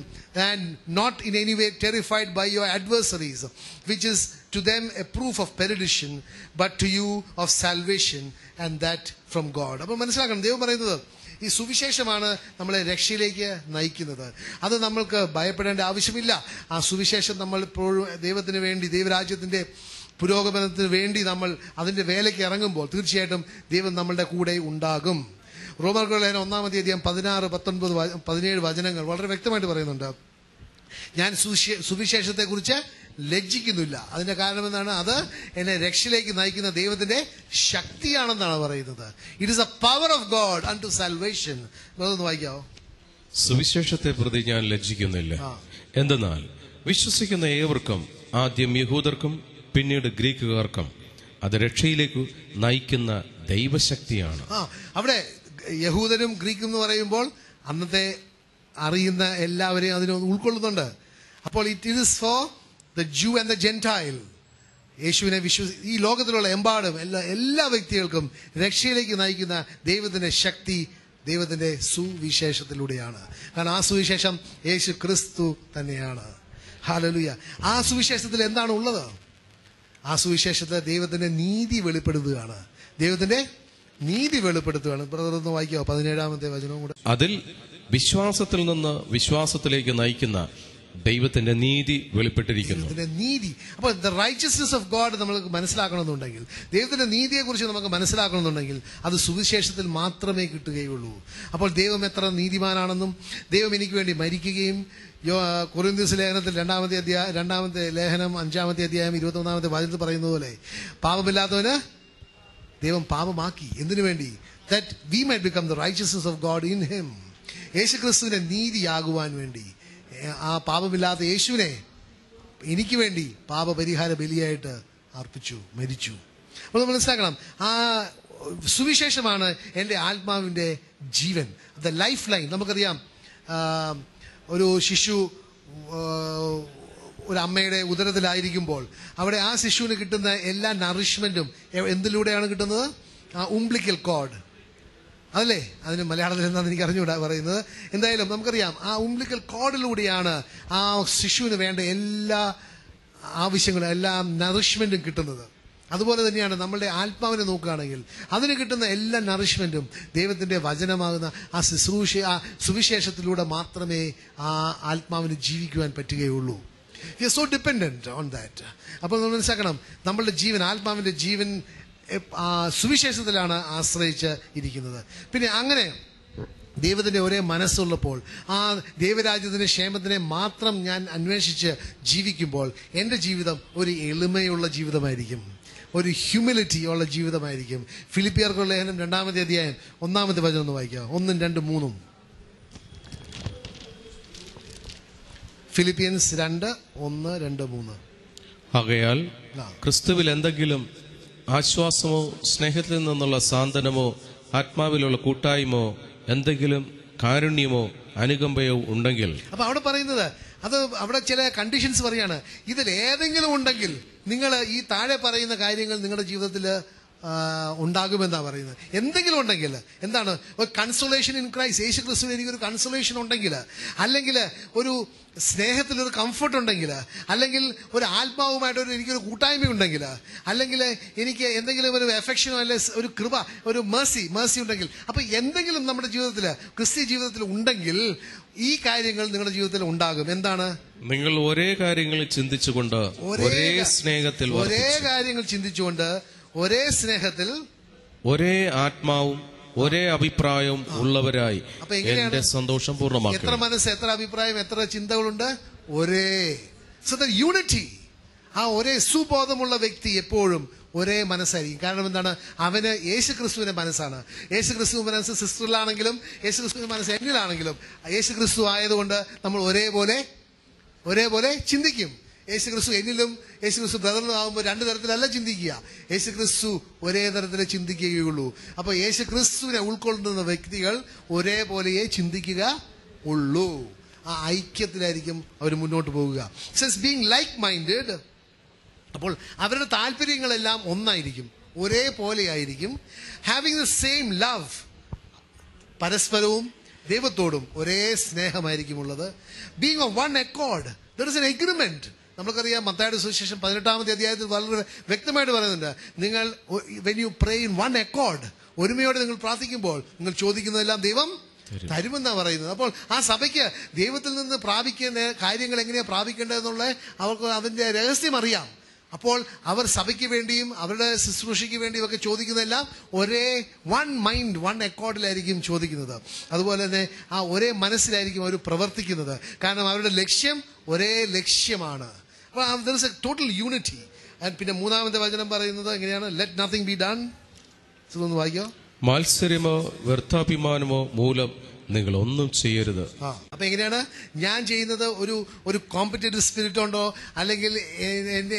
and not in any way terrified by your adversaries, which is to them a proof of perdition, but to you of salvation, and that from God. അപ്പോൾ മനസ്സിലാക്കണം, ദൈവം പറയുന്നത് ഈ സുവിശേഷമാണ് നമ്മളെ രക്ഷയിലേക്ക് നയിക്കുന്നത്. അത് നമ്മൾക്ക് ഭയപ്പെടേണ്ട ആവശ്യമില്ല. ആ സുവിശേഷം നമ്മൾ ഇപ്പോഴും ദൈവത്തിന് വേണ്ടി, ദൈവരാജ്യത്തിന്റെ പുരോഗമനത്തിന് വേണ്ടി നമ്മൾ അതിന്റെ വേലയ്ക്ക് ഇറങ്ങുമ്പോൾ തീർച്ചയായിട്ടും ദൈവം നമ്മളുടെ കൂടെ ഉണ്ടാകും. റോമർക്കുള്ള ലേഖനം 1-ാമത്തെ അധ്യായം 16, 19, 17 വചനങ്ങൾ വളരെ വ്യക്തമായിട്ട് പറയുന്നുണ്ട്. ഞാൻ സുവിശേഷത്തെക്കുറിച്ച് ലജ്ജിക്കുന്നില്ല. അതിന്റെ കാരണം എന്താണ്? അത് എന്നെ രക്ഷയിലേക്ക് നയിക്കുന്ന ദൈവത്തിന്റെ ശക്തിയാണെന്നാണ് പറയുന്നത്. It is A power of God unto salvation. അതൊന്ന് വായിക്കാവോ? സുവിശേഷത്തെ പ്രതി ഞാൻ ലജ്ജിക്കുന്നില്ല. എന്തെന്നാൽ വിശ്വസിക്കുന്ന ഏവർക്കും, ആദ്യം യഹൂദർക്കും പിന്നീട് ഗ്രീക്കുകാർക്കും, അത് രക്ഷയിലേക്ക് നയിക്കുന്ന ദൈവശക്തിയാണ്. അവിടെ യഹൂദരും ഗ്രീക്കും എന്ന് പറയുമ്പോൾ അന്നത്തെ അറിയുന്ന എല്ലാവരെയും അതിനെ ഉൾക്കൊള്ളുന്നുണ്ട്. അപ്പോൾ ഇറ്റ് ഈസ് ഫോർ ദ ജൂ ആൻഡ് ദ ജെന്റൈൽ. യേശുവിനെ ഈ ലോകത്തിലുള്ള എമ്പാടും എല്ലാ വ്യക്തികൾക്കും രക്ഷയിലേക്ക് നയിക്കുന്ന ദൈവത്തിന്റെ ശക്തി ദൈവത്തിന്റെ സുവിശേഷത്തിലൂടെയാണ്. കാരണം ആ സുവിശേഷം യേശു ക്രിസ്തു തന്നെയാണ്. ഹല്ലേലൂയ. ആ സുവിശേഷത്തിൽ എന്താണ് ഉള്ളത്? ആ സുവിശേഷത്തിൽ ദൈവത്തിന്റെ നീതി വെളിപ്പെടുത്തുകയാണ്. ദൈവത്തിന്റെ നീതി വെളിപ്പെടുത്തുകയാണ്. ബ്രദർ ഒന്ന് വായിക്കാവോ 17-ാമത്തെ വചനവും കൂടെ. അതിൽ വിശ്വാസത്തിൽ നിന്ന് വിശ്വാസത്തിലേക്ക് നയിക്കുന്ന ദൈവത്തിന്റെ നീതി വെളിപ്പെട്ടിരിക്കുന്നു. നീതി. അപ്പോൾ ദ റൈച്ചസ്നെസ് ഓഫ് ഗോഡ് നമുക്ക് മനസ്സിലാക്കണമെന്നുണ്ടെങ്കിൽ, ദൈവത്തിന്റെ നീതിയെ കുറിച്ച് നമുക്ക് മനസ്സിലാക്കണമെന്നുണ്ടെങ്കിൽ അത് സുവിശേഷത്തിൽ മാത്രമേ കിട്ടുകയുള്ളൂ. അപ്പോൾ ദൈവം എത്ര നീതിമാനാണെന്നും ദൈവം എനിക്ക് വേണ്ടി മരിക്കുകയും കൊരിന്ത്യസ് ലേഖനത്തിൽ 2-ാമത്തെ ലേഖനം 5-ാമത്തെ അധ്യായം 21-ാമത്തെ വചനത്തിൽ പറയുന്നത് പോലെ പാപമില്ലാത്തവന് ദൈവം പാപമാക്കി. എന്തിനു വേണ്ടി? That we might become the righteousness of God in him. യേശുക്രിസ്തുവിന്റെ നീതിയാകുവാൻ വേണ്ടി ആ പാപമില്ലാത്ത യേശുവിനെ എനിക്ക് വേണ്ടി പാപപരിഹാര ബലിയായിട്ട് അർപ്പിച്ചു, മരിച്ചു. അപ്പോൾ നമ്മൾ മനസ്സിലാക്കണം, ആ സുവിശേഷമാണ് എൻ്റെ ആത്മാവിൻ്റെ ജീവൻ, ദ ലൈഫ് ലൈൻ. നമുക്കറിയാം, ഒരു ശിശു ഒരു അമ്മയുടെ ഉദരത്തിലായിരിക്കുമ്പോൾ അവിടെ ആ ശിശുവിന് കിട്ടുന്ന എല്ലാ നറിഷ്മെന്റും എന്തിലൂടെയാണ് കിട്ടുന്നത്? ആ ഉംബ്ലിക്കൽ കോഡ്, അതല്ലേ? അതിന് മലയാളത്തിൽ എന്താണെന്ന് എനിക്ക് അറിഞ്ഞുകൂടാ പറയുന്നത്. എന്തായാലും നമുക്കറിയാം, ആ ഉംബ്ലിക്കൽ കോഡിലൂടെയാണ് ആ ശിശുവിന് വേണ്ട എല്ലാ ആവശ്യങ്ങളും എല്ലാ നറിഷ്മെന്റും കിട്ടുന്നത്. അതുപോലെ തന്നെയാണ് നമ്മളുടെ ആത്മാവിനെ നോക്കുകയാണെങ്കിൽ അതിന് കിട്ടുന്ന എല്ലാ നറിഷ്മെന്റും ദൈവത്തിന്റെ വചനമാകുന്ന ആ ശുശ്രൂഷ, ആ സുവിശേഷത്തിലൂടെ മാത്രമേ ആ ആത്മാവിന് ജീവിക്കുവാൻ പറ്റുകയുള്ളൂ. We are so dependent on that. അപ്പോൾ നമ്മൾ മനസ്സിലാക്കണം, നമ്മളുടെ ജീവൻ, ആത്മാവിന്റെ ജീവൻ സുവിശേഷത്തിലാണ് ആശ്രയിച്ച് ഇരിക്കുന്നത്. പിന്നെ അങ്ങനെ ദൈവത്തിന്റെ ഒരേ മനസ്സുള്ളപ്പോൾ ആ ദൈവരാജ്യത്തിന്റെ ക്ഷേമത്തിനെ മാത്രം ഞാൻ അന്വേഷിച്ച് ജീവിക്കുമ്പോൾ എൻ്റെ ജീവിതം ഒരു എളിമയുള്ള ജീവിതമായിരിക്കും, ഒരു ഹ്യൂമിലിറ്റി ഉള്ള ജീവിതമായിരിക്കും. ഫിലിപ്പിയർക്കുള്ള ലേഖനം 2-ാമത്തെ അധ്യായം 1-ാമത്തെ വചനം ഒന്ന് വായിക്കാം. 1, 2, 3. ഫിലിപ്പിയൻസ് 2, 1, 2, 3. ആകയാൽ ക്രിസ്തുവിൽ എന്തെങ്കിലും ആശ്വാസമോ സ്നേഹത്തിൽ നിന്നുള്ള സാന്ത്വനമോ ആത്മാവിലുള്ള കൂട്ടായ്മയോ എന്തെങ്കിലും കാരുണ്യമോ അനുകമ്പയോ ഉണ്ടെങ്കിൽ. അപ്പൊ അവിടെ പറയുന്നത്, അത് അവിടെ ചില കണ്ടീഷൻസ് പറയാണ്. ഇതിൽ ഏതെങ്കിലും ഉണ്ടെങ്കിൽ നിങ്ങൾ ഈ താഴെ പറയുന്ന കാര്യങ്ങൾ നിങ്ങളുടെ ജീവിതത്തിൽ ഉണ്ടാകുമെന്നാ പറയുന്നത്. എന്തെങ്കിലും ഉണ്ടെങ്കിൽ എന്താണ്? ഒരു കൺസോളേഷൻ ഇൻ ക്രൈസ്റ്റ്, യേശു ക്രിസ്തുവിൽ എനിക്കൊരു കൺസോളേഷൻ ഉണ്ടെങ്കിൽ, അല്ലെങ്കിൽ ഒരു സ്നേഹത്തിലൊരു കംഫർട്ട് ഉണ്ടെങ്കിൽ, അല്ലെങ്കിൽ ഒരു ആത്മാവുമായിട്ടൊരു എനിക്കൊരു കൂട്ടായ്മ ഉണ്ടെങ്കിൽ, അല്ലെങ്കിൽ എനിക്ക് എന്തെങ്കിലും ഒരു എഫെക്ഷനോ അല്ലെ ഒരു കൃപ, ഒരു മേഴ്സി ഉണ്ടെങ്കിൽ, അപ്പൊ എന്തെങ്കിലും നമ്മുടെ ജീവിതത്തിൽ, ക്രിസ്ത്യ ജീവിതത്തിൽ ഉണ്ടെങ്കിൽ ഈ കാര്യങ്ങൾ നിങ്ങളുടെ ജീവിതത്തിൽ ഉണ്ടാകും. എന്താണ്? നിങ്ങൾ ഒരേ കാര്യങ്ങൾ ചിന്തിച്ചുകൊണ്ട് ഒരേ സ്നേഹത്തിൽ, ഒരേ കാര്യങ്ങൾ ചിന്തിച്ചുകൊണ്ട് ഒരേ സ്നേഹത്തിൽ, ഒരേ ആത്മാവും ഒരേ അഭിപ്രായവും ഉള്ളവരായി എന്റെ സന്തോഷം പൂർണ്ണമാക്കും. എത്ര മനസ്സ്, എത്ര അഭിപ്രായം, എത്ര ചിന്തകളുണ്ട്? ഒരേ. സോ ദ യൂണിറ്റി, ആ ഒരേ സുബോധമുള്ള വ്യക്തി എപ്പോഴും ഒരേ മനസ്സായിരിക്കും. കാരണം എന്താണ്? അവന് യേശു ക്രിസ്തുവിന്റെ മനസ്സാണ്. യേശു ക്രിസ്തു മനസ്സ് സിസ്റ്ററിലാണെങ്കിലും യേശു ക്രിസ്തുവിന്റെ മനസ്സ് എന്നിലാണെങ്കിലും യേശു ക്രിസ്തു ആയതുകൊണ്ട് നമ്മൾ ഒരേപോലെ ചിന്തിക്കും. യേശു ക്രിസ്തു എന്നിലും യേശു ക്രിസ്തു ബ്രദറിലും ആകുമ്പോൾ 2 തരത്തിലല്ല ചിന്തിക്കുക. യേശു ക്രിസ്തു ഒരേ തരത്തിലേ ചിന്തിക്കുകയുള്ളൂ. അപ്പോൾ യേശു ക്രിസ്തുവിനെ ഉൾക്കൊള്ളുന്ന വ്യക്തികൾ ഒരേപോലെയേ ചിന്തിക്കുക ഉള്ളൂ. ആ ഐക്യത്തിലായിരിക്കും അവർ മുന്നോട്ട് പോവുക. സിൻസ് ബീങ് ലൈക്ക് മൈൻഡഡ്, അപ്പോൾ അവരുടെ താല്പര്യങ്ങളെല്ലാം ഒന്നായിരിക്കും, ഒരേപോലെ ആയിരിക്കും. ഹാവിങ് ദ സെയിം ലവ്, പരസ്പരവും ദൈവത്തോടും ഒരേ സ്നേഹമായിരിക്കും ഉള്ളത്. Being of one Accord, there is an agreement. നമുക്കറിയാം, മത്തായിയുടെ സുവിശേഷം 18-ാമത്തെ അധ്യായത്തിൽ വളരെ വ്യക്തമായിട്ട് പറയുന്നുണ്ട്, നിങ്ങൾ when you pray in one Accord, ഒരുമയോടെ നിങ്ങൾ പ്രാർത്ഥിക്കുമ്പോൾ നിങ്ങൾ ചോദിക്കുന്നതെല്ലാം ദൈവം തരുമെന്നാണ് പറയുന്നത്. അപ്പോൾ ആ സഭയ്ക്ക് ദൈവത്തിൽ നിന്ന് പ്രാപിക്കേണ്ട കാര്യങ്ങൾ എങ്ങനെയാണ് പ്രാപിക്കേണ്ടതെന്നുള്ള അവർക്ക് അതിന്റെ രഹസ്യം അറിയാം. അപ്പോൾ അവർ സഭയ്ക്ക് വേണ്ടിയും അവരുടെ ശുശ്രൂഷയ്ക്ക് വേണ്ടിയും ഒക്കെ ചോദിക്കുന്നതെല്ലാം ഒരേ വൺ മൈൻഡ്, വൺ അക്കോർഡിലായിരിക്കും ചോദിക്കുന്നത്. അതുപോലെ തന്നെ ആ ഒരേ മനസ്സിലായിരിക്കും അവർ പ്രവർത്തിക്കുന്നത്. കാരണം അവരുടെ ലക്ഷ്യം ഒരേ ലക്ഷ്യമാണ്. അപ്പോൾ there is A total unity. പിന്നെ 3-ാമത്തെ വചനം പറയുന്നത് എങ്ങനെയാണ്? Let nothing be done. ഒന്ന് വായിക്കോ. മത്സരമോ വ്യർത്ഥാഭിമാനമോ മൂലം നിങ്ങൾ ഒന്നും ചെയ്യരുത്. അപ്പൊ എങ്ങനെയാണ് ഞാൻ ചെയ്യുന്നത്? ഒരു കോമ്പറ്റേറ്റീവ് സ്പിരിറ്റ് ഉണ്ടോ, അല്ലെങ്കിൽ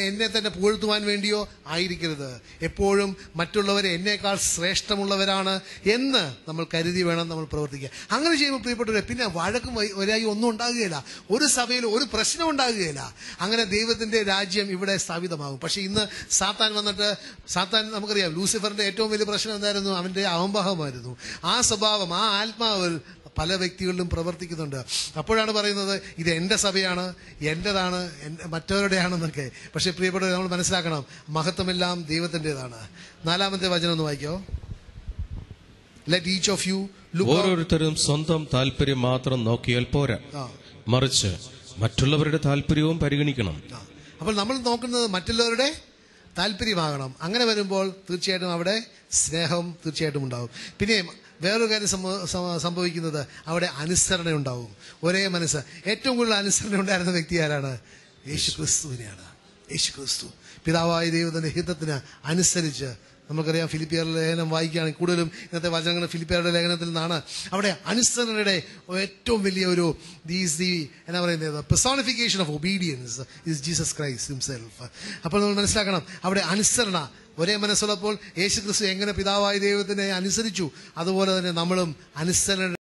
എന്നെ തന്നെ പുകഴ്ത്തുവാൻ വേണ്ടിയോ ആയിരിക്കരുത്. എപ്പോഴും മറ്റുള്ളവരെ എന്നേക്കാൾ ശ്രേഷ്ഠമുള്ളവരാണ് എന്ന് നമ്മൾ കരുതി വേണം നമ്മൾ പ്രവർത്തിക്കുക. അങ്ങനെ ചെയ്യുമ്പോൾ പ്രിയപ്പെട്ടവരെ പിന്നെ വഴക്കും ഒരായി ഒന്നും ഉണ്ടാകുകയില്ല, ഒരു സഭയിൽ ഒരു പ്രശ്നം ഉണ്ടാകുകയില്ല. അങ്ങനെ ദൈവത്തിന്റെ രാജ്യം ഇവിടെ സ്ഥാപിതമാകും. പക്ഷെ ഇന്ന് സാത്താൻ വന്നിട്ട്, സാത്താൻ നമുക്കറിയാം ലൂസിഫറിന്റെ ഏറ്റവും വലിയ പ്രശ്നം എന്തായിരുന്നു? അവന്റെ അഹംഭാവമായിരുന്നു. ആ സ്വഭാവം, ആ ആത്മാവ് പല വ്യക്തികളിലും പ്രവർത്തിക്കുന്നുണ്ട്. അപ്പോഴാണ് പറയുന്നത് ഇത് എന്റെ സഭയാണ്, എന്റേതാണ്, മറ്റവരുടെയാണെന്നൊക്കെ. പക്ഷെ പ്രിയപ്പെട്ടവരെ നമ്മൾ മനസ്സിലാക്കണം, മഹത്വമെല്ലാം ദൈവത്തിൻ്റെതാണ്. 4-ാമത്തെ വചനം ഒന്ന് വായിക്കോ. Let each of you look. ഓരോരുത്തരും സ്വന്തം താല്പര്യം മാത്രം നോക്കിയാൽ പോരാ, മറിച്ച് മറ്റുള്ളവരുടെ താല്പര്യവും പരിഗണിക്കണം. അപ്പോൾ നമ്മൾ നോക്കുന്നത് മറ്റുള്ളവരുടെ താല്പര്യമാകണം. അങ്ങനെ വരുമ്പോൾ തീർച്ചയായിട്ടും അവിടെ സ്നേഹം തീർച്ചയായിട്ടും ഉണ്ടാവും. പിന്നെ വേറൊരു കാര്യം സംഭവിക്കുന്നത്, അവിടെ അനുസരണ ഉണ്ടാവും. ഒരേ മനസ്സ്. ഏറ്റവും കൂടുതൽ അനുസരണ ഉണ്ടായിരുന്ന വ്യക്തി ആരാണ്? യേശു ക്രിസ്തുവിനെയാണ്. യേശു ക്രിസ്തു പിതാവായ ദൈവത്തിന്റെ ഹിതത്തിന് അനുസരിച്ച്, നമുക്കറിയാം ഫിലിപ്പിയരുടെ ലേഖനം വായിക്കുകയാണെങ്കിൽ കൂടുതലും ഇന്നത്തെ വചനങ്ങൾ ഫിലിപ്പിയരുടെ ലേഖനത്തിൽ നിന്നാണ്. അവിടെ അനുസരണയുടെ ഏറ്റവും വലിയ ഒരു എന്നാ പറയുന്നത്, personification of obedience is Jesus Christ himself. അപ്പോൾ നമ്മൾ മനസ്സിലാക്കണം, അവിടെ അനുസരണ, ഒരേ മനസ്സുള്ളപ്പോൾ യേശു ക്രിസ്തു എങ്ങനെ പിതാവായ ദൈവത്തിനെ അനുസരിച്ചു, അതുപോലെ തന്നെ നമ്മളും അനുസരണ